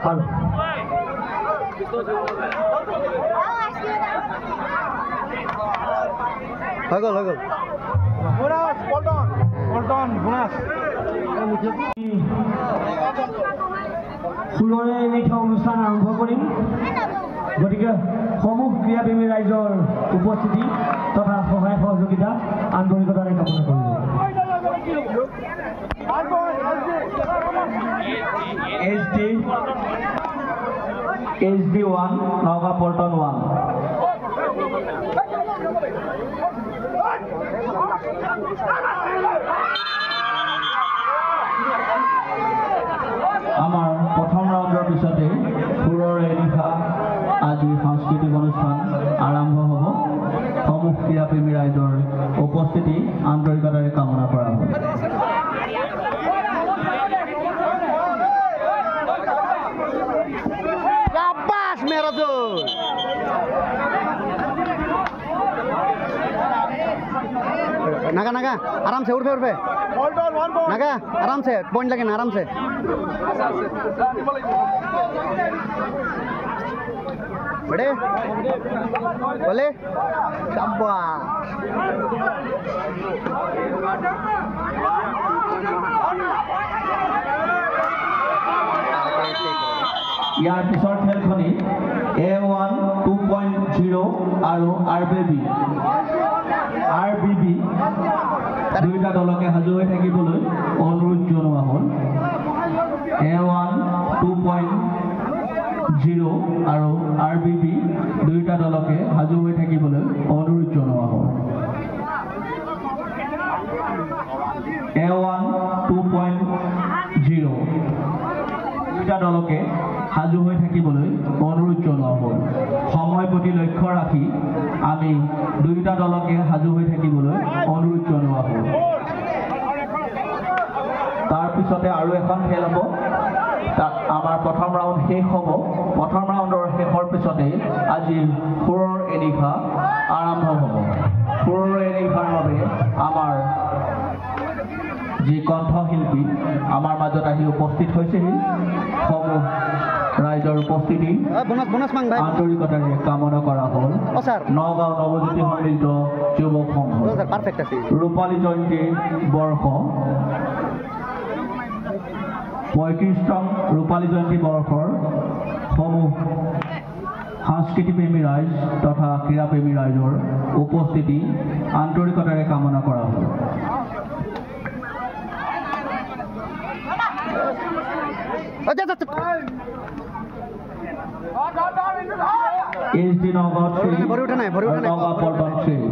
হৈ গ'ল ফুলৰে নিশা অনুষ্ঠান আৰম্ভ কৰিম গতিকে সমূহ ক্ৰীড়াপ্ৰেমী ৰাইজৰ উপস্থিতি তথা সহায় সহযোগিতা আন্তৰিকতাৰে কামনা কৰিলোঁ HD1 নগাঁও পল্টন 1 আমাৰ প্ৰথম ৰাউণ্ডৰ পিছতে ফুলৰে নিশা আজি সাংস্কৃতিক অনুষ্ঠান আৰম্ভ হ'ব সমূহ ক্ৰীড়াপ্ৰেমী ৰাইজৰ উপস্থিতি আন্তৰিকতাৰে কামনা কৰা হ'ব नागा नागा आराम से उठ नागा आराम से पॉइंट लगे ना आराम से बड़े बोले ইয়াৰ পিছৰ খেলখনি A1 2.0 আৰু RBB দুইটা দলকে সাজু হৈ থাকিবলৈ অনুৰোধ জনোৱা হ'ল A1 2.0 আৰু RBB দুইটা দলকে সাজু হৈ থাকিবলৈ অনুৰোধ জনোৱা হ'ল A1 2.0 দুইটা দলকে সাজু হৈ থাকিবলৈ অনুৰোধ জনোৱা হ'ল সময় প্ৰতি লক্ষ্য ৰাখি আমি দুইটা দলকে সাজু হৈ থাকিবলৈ অনুৰোধ জনোৱা হ'ল তাৰ পিছতে আৰু এখন খেল হ'ব তাত আমাৰ প্ৰথম ৰাউণ্ড শেষ হ'ব প্ৰথম ৰাউণ্ডৰ শেষৰ পিছতে আজি সুৰৰ এনিশা আৰম্ভ হ'ব সুৰৰ এনিশাৰ বাবে আমাৰ যি কণ্ঠশিল্পী আমাৰ মাজত আহি উপস্থিত হৈছেহি সমূহ ৰাইজৰ উপস্থিতি আন্তৰিকতাৰে কামনা কৰা হ'ল নগাঁও নৱজ্যোতি সমৃদ্ধ যুৱক সংঘ ৰূপালী জয়ন্তী বৰ্ষ ৩৫তম ৰূপালী জয়ন্তী বৰ্ষৰ সমূহ সাংস্কৃতিপ্ৰেমী ৰাইজ তথা ক্ৰীড়াপ্ৰেমী ৰাইজৰ উপস্থিতি আন্তৰিকতাৰে কামনা কৰা হ'ল HD Nagaon Nagaon Paltan 3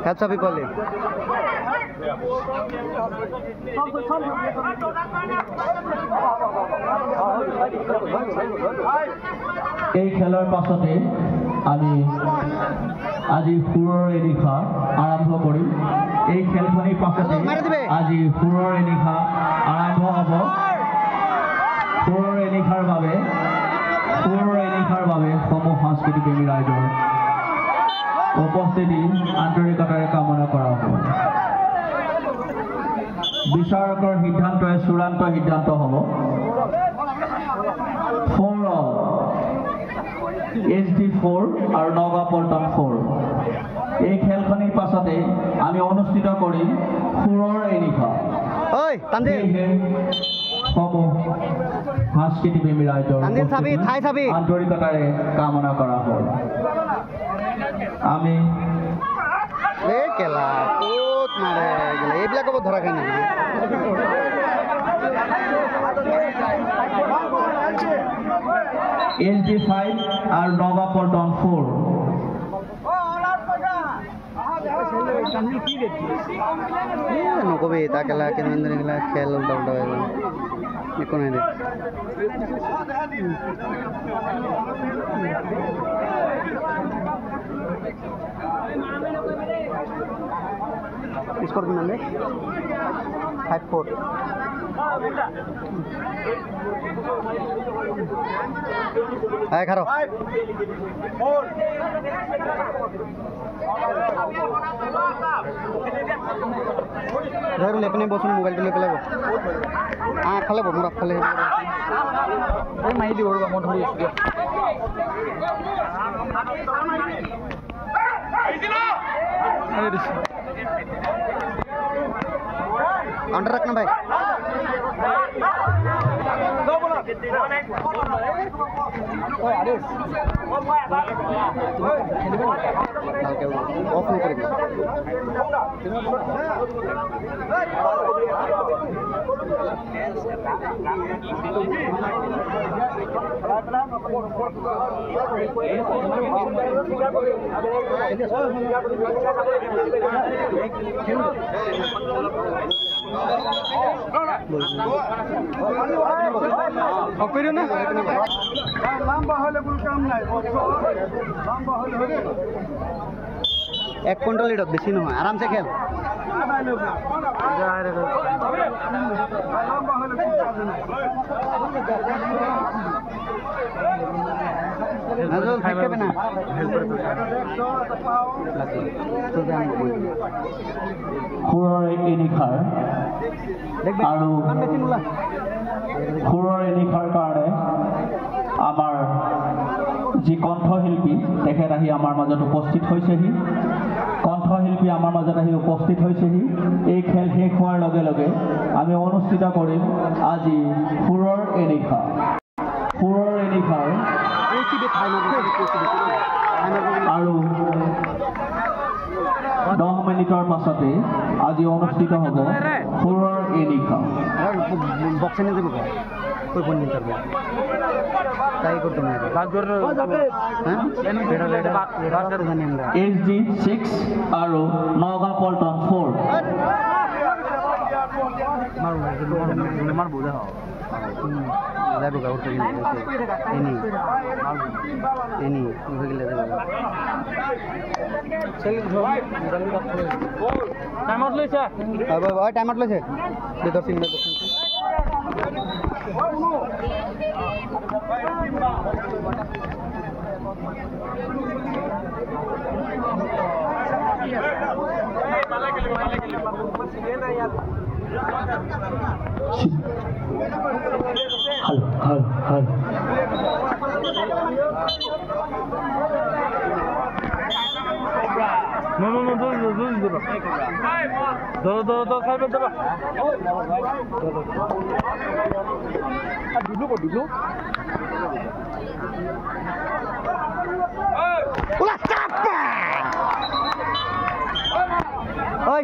Help some people. এই খেলৰ পাছতে আমি আজি সুৰৰ এনিশা আৰম্ভ কৰিম এই খেলখনিৰ পাছতে আজি সুৰৰ এনিশা আৰম্ভ হ'ব সুৰৰ এনিশাৰ বাবে সমূহ সাংস্কৃতিপ্ৰেমী ৰাইজৰ উপস্থিতি আন্তৰিকতাৰে কামনা কৰা হ'ব বিচাৰকৰ সিদ্ধান্তই চূড়ান্ত সিদ্ধান্ত হ'ব 4 HD4 আৰু নগাঁও পল্টন 4 এই খেলখনিৰ পাছতে আমি অনুষ্ঠিত কৰিম সুৰৰ এনিশা সমূহ সাংস্কৃতিপ্ৰেমী ৰাইজৰ আন্তৰিকতাৰে কামনা কৰা হ'ল আমি এইবিলাকো ধৰা খাই নেকি HD5 আৰু নগাঁও পল্টন 4 নকবি তাকেলা কেনেদৰে খেল উল্টা একো নাই দে স্কোর কিমান দে 5-4 খারো লেপনে বসুন মোবাইলটো লৈ পেলাই আগফালে বহ মোৰ আগফালে মাৰি দিব ৰ'বা মই ধৰি আছোঁ काउंटर रखना भाई ऑफ नहीं करेंगे एक कुंटल लीटर बेसी नहीं आराम से खेल সুৰৰ এই নিশাৰ আৰু সুৰৰ এই নিশাৰ কাৰণে আমাৰ যি কণ্ঠশিল্পী তেখেত আহি আমাৰ মাজত উপস্থিত হৈছেহি কণ্ঠশিল্পী আমাৰ মাজত আহি উপস্থিত হৈছেহি এই খেল শেষ হোৱাৰ লগে লগে আমি অনুষ্ঠিত কৰিম আজি সুৰৰ এই নিশা সুৰৰ এই নিশাৰ আৰু 10 মিনিটৰ পাছতে আজি অনুষ্ঠিত হ'ব সুৰৰ এই নিশা बॉक्स नहीं देबो कोई फोन नहीं करबो তাই করতে না বাদ করে হ্যাঁ বেটা লেটা বাদ করে জানি আমরা SG 6 আৰু নগা পল্টন 4 মার বুঝা হয় যাবো গাউর থেকে এনি হয়ে গেলে যাবো টাইম আউট লইছে ভাই টাইম আউট লইছে 10 minute Halo. No, do, sabe, dulu. Ulah capa. Oi.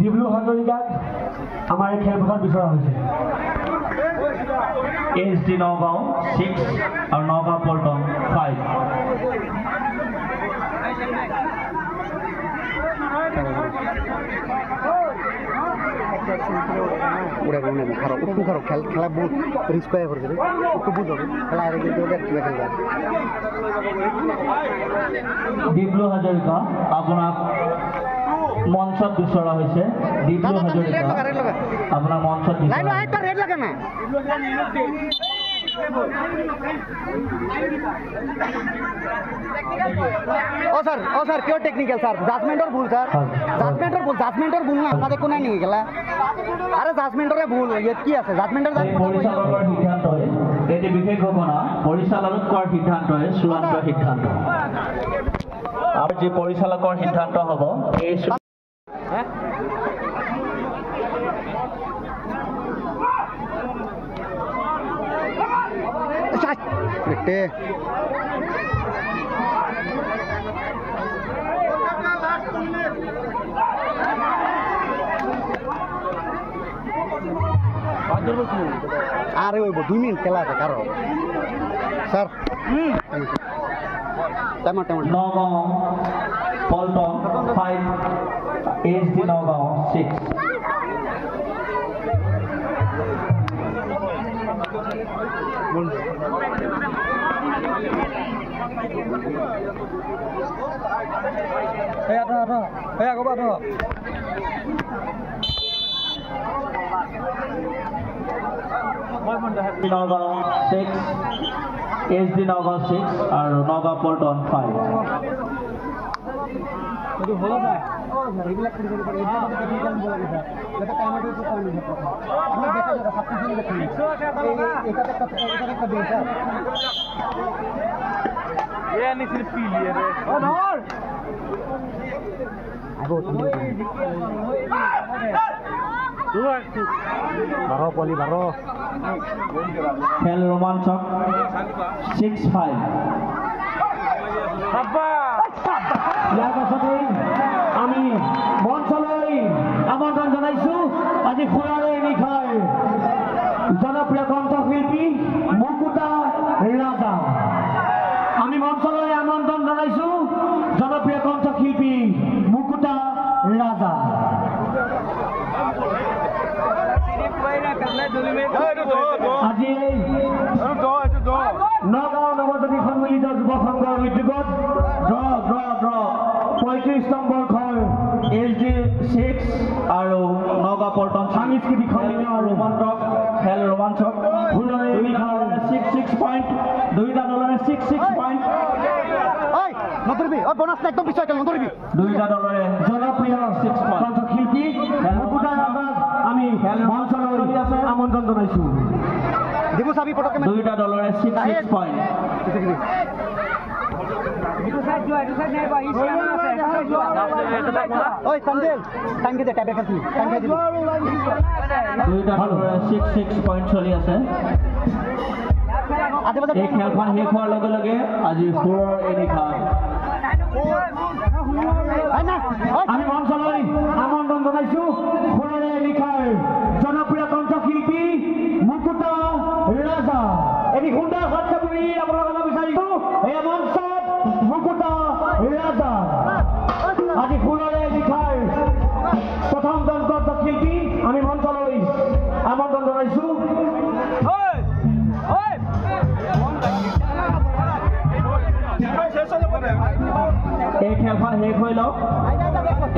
ডিব্লু হাজৰিকাক আমাৰ এই খেলপথাৰত বিচৰা হৈছে SD নগাঁও 6 আৰু Nagaon Paltan 5 udah guna kharo ukku kharo khela বহুত রিস্ক হয়ে পড়ছে ukku বুঝো খেলা আরে কিন্তু ওদের কি খেলবা ডিব্লু হাজৰিকা আপোনাক মঞ্চত বিচৰা হৈছে ডিব্লু হাজৰিকা আপোনাৰ মঞ্চত লাইন আই তো রেড লাগে না ओ सर क्यों टेक्निकल सर जजमेंट और भूल सर जजमेंट और भूल ना আমাদের কোনা নিয়ে গেলা আরে জাজমেন্টরে ভুল ये কি আছে জাজমেন্টৰ পৰিচালকৰ সিদ্ধান্তই এটি বিশেষ ঘটনা পৰিচালক কৰাৰ সিদ্ধান্তই চূড়ান্ত সিদ্ধান্ত আৰু যে পৰিচালকৰ সিদ্ধান্ত হ'ব এই बेटे আরে ওই 2 মিনিট খেলা আছে কারো sir time Nagaon Paltan 5 SD Nagaon 6 बोल নগাঁও 6 SD নগাঁও 6 আৰু নগাঁও পল্টন 5 খেল ৰোমাঞ্চক 6-5 ইয়াৰ পাছতেই আমি মঞ্চলৈ আমন্ত্ৰণ জনাইছোঁ আজি খুৰাৰে নিশাৰ জনপ্ৰিয় কণ্ঠশিল্পী মুকুতা ৰাজা। আমি মঞ্চলৈ আমন্ত্ৰণ জনাইছোঁ জনপ্ৰিয় কণ্ঠশিল্পী মুকুতা ৰাজা। আজি নগাঁও নৱজ্যোতি সন্মিলিত যুৱ সংঘৰ উদ্যোগত ড্ৰ 35 নম্বৰ ঘৰ SD 6 আৰু নগাঁও পল্টন সাংস্কৃতিক সন্মিলন ৰোমাঞ্চক খেল ৰোমাঞ্চক 6 পইণ্ট দুইটা দলৰে 6 পইণ্ট নধৰিবি বনাছ একদম পিছুৱাই খেল নধৰিবি দুইটা দলৰে জনপ্ৰিয় কণ্ঠশিল্পী মুকুতা ৰাজাক আমি মঞ্চলৈ আমন্ত্ৰণ জনাইছোঁ। দিব চাবি পটকে দুইটা দলৰে 6 পইণ্ট ঐ সঞ্জেল টাইম দে টাইম খেলি টাইম খেলি দুইটা দলৰে 6 পইণ্ট চলি আছে। এই খেলখন শেষ হোৱাৰ লগে লগে আজি সুৰৰ এনিশা আমি মঞ্চলৈ আমন্ত্ৰণ জনাইছোঁ সুৰৰে নিশাৰ জনপ্ৰিয় কণ্ঠশিল্পী মুকুতা ৰাজা। এটি সুন্দৰ হাতচাপ কৰি আপোনালোকক বিচাৰিছোঁ এই মঞ্চত মুকুতা ৰাজা আজি সুৰৰে নিশাৰ প্ৰথমজন কণ্ঠশিল্পী আমি মঞ্চলৈ আমন্ত্ৰণ জনাইছোঁ। এই খেলখন শেষ হৈ লওক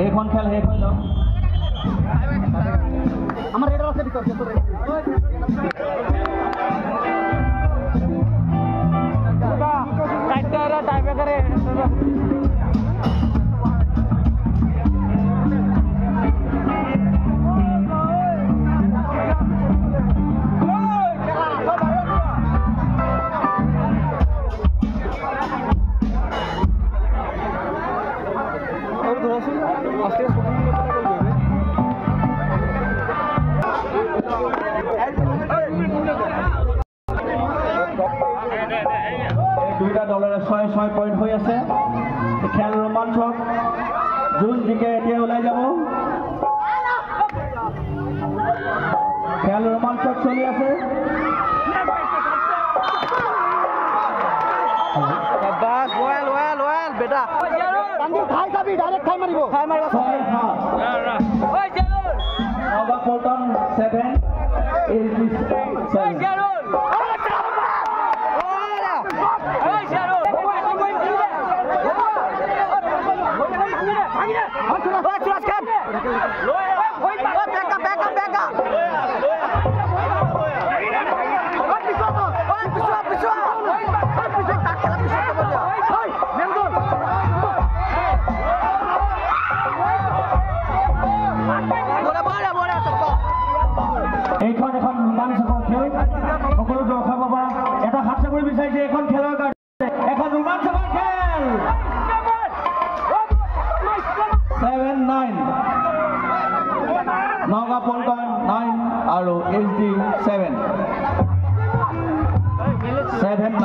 এইখন খেল শেষ হৈ লওক আমার রেডার আছে ভিতর দুইটা দলৰে 6 পইণ্ট হৈ আছে। খেল ৰোমাঞ্চক যোন জিকে এতিয়া ওলাই যাব। খেল ৰোমাঞ্চক চলি আছে। বাস ওয়েল ওয়েল ওয়েল বেটা কান্দি খাই যাবি ডাইরেক্ট খাই মারিব নগা পল্টন 7 এইখন এখন ৰোমাঞ্চকৰ খেল সকলো দৰ্শক বাবা এটা হাত চাপৰি বিচাৰিছে এইখন খেলৰ কাৰণে এখন ৰোমাঞ্চকৰ খেল 7-9 নগা পল্টন 9 আৰু SD 7 7-9